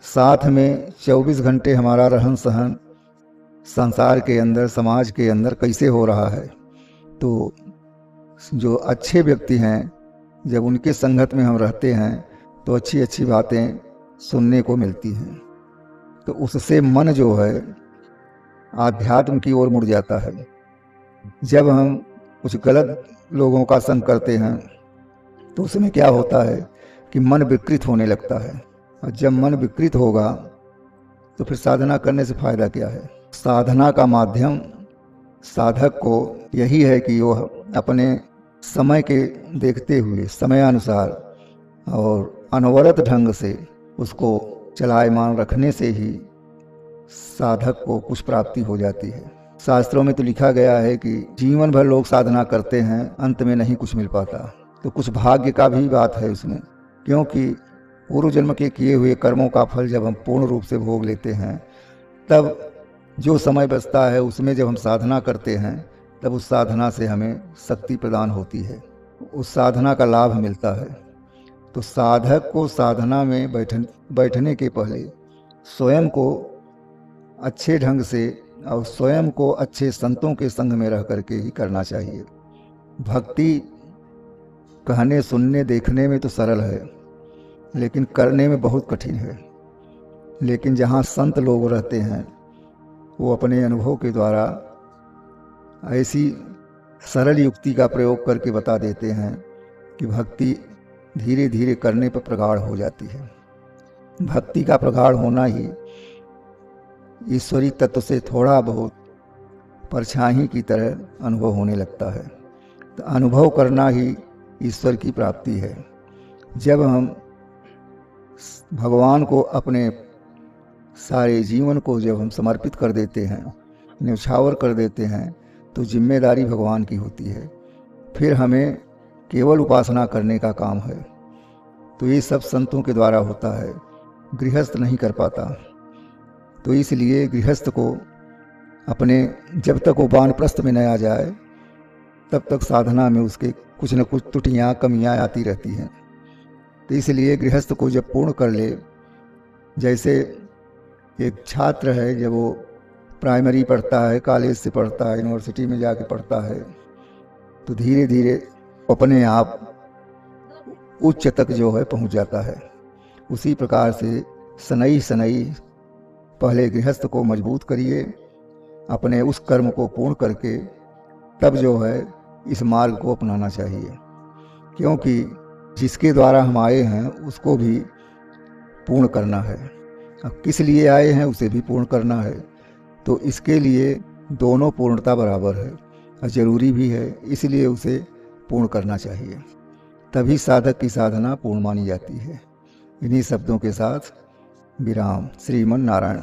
साथ में 24 घंटे हमारा रहन सहन संसार के अंदर, समाज के अंदर कैसे हो रहा है। तो जो अच्छे व्यक्ति हैं, जब उनके संगत में हम रहते हैं तो अच्छी अच्छी बातें सुनने को मिलती हैं। तो उससे मन जो है आध्यात्म की ओर मुड़ जाता है। जब हम कुछ गलत लोगों का संग करते हैं तो उसमें क्या होता है कि मन विकृत होने लगता है, और जब मन विकृत होगा तो फिर साधना करने से फायदा क्या है। साधना का माध्यम साधक को यही है कि वह अपने समय के देखते हुए समयानुसार और अनवरत ढंग से उसको चलायमान रखने से ही साधक को कुछ प्राप्ति हो जाती है। शास्त्रों में तो लिखा गया है कि जीवन भर लोग साधना करते हैं, अंत में नहीं कुछ मिल पाता। तो कुछ भाग्य का भी बात है उसमें, क्योंकि पूर्व जन्म के किए हुए कर्मों का फल जब हम पूर्ण रूप से भोग लेते हैं, तब जो समय बचता है उसमें जब हम साधना करते हैं, तब उस साधना से हमें शक्ति प्रदान होती है, उस साधना का लाभ मिलता है। तो साधक को साधना में बैठने के पहले स्वयं को अच्छे ढंग से और स्वयं को अच्छे संतों के संग में रह करके ही करना चाहिए। भक्ति कहने, सुनने, देखने में तो सरल है, लेकिन करने में बहुत कठिन है। लेकिन जहाँ संत लोग रहते हैं वो अपने अनुभव के द्वारा ऐसी सरल युक्ति का प्रयोग करके बता देते हैं कि भक्ति धीरे धीरे करने पर प्रगाढ़ हो जाती है। भक्ति का प्रगाढ़ होना ही ईश्वरी तत्व से थोड़ा बहुत परछाई की तरह अनुभव होने लगता है। तो अनुभव करना ही ईश्वर की प्राप्ति है। जब हम भगवान को अपने सारे जीवन को जब हम समर्पित कर देते हैं, न्यौछावर कर देते हैं, तो जिम्मेदारी भगवान की होती है। फिर हमें केवल उपासना करने का काम है। तो ये सब संतों के द्वारा होता है, गृहस्थ नहीं कर पाता। तो इसलिए गृहस्थ को अपने जब तक वो वानप्रस्थ में न आ जाए तब तक साधना में उसके कुछ न कुछ त्रुटियाँ, कमियाँ आती रहती हैं। तो इसलिए गृहस्थ को जब पूर्ण कर ले, जैसे एक छात्र है जब वो प्राइमरी पढ़ता है, कॉलेज से पढ़ता है, यूनिवर्सिटी में जाके पढ़ता है, तो धीरे धीरे अपने आप उच्च तक जो है पहुंच जाता है। उसी प्रकार से सनई सनई पहले गृहस्थ को मजबूत करिए, अपने उस कर्म को पूर्ण करके तब जो है इस मार्ग को अपनाना चाहिए। क्योंकि जिसके द्वारा हम आए हैं उसको भी पूर्ण करना है। अब किस लिए आए हैं उसे भी पूर्ण करना है। तो इसके लिए दोनों पूर्णता बराबर है और ज़रूरी भी है, इसलिए उसे पूर्ण करना चाहिए। तभी साधक की साधना पूर्ण मानी जाती है। इन्हीं शब्दों के साथ विराम। श्रीमन नारायण।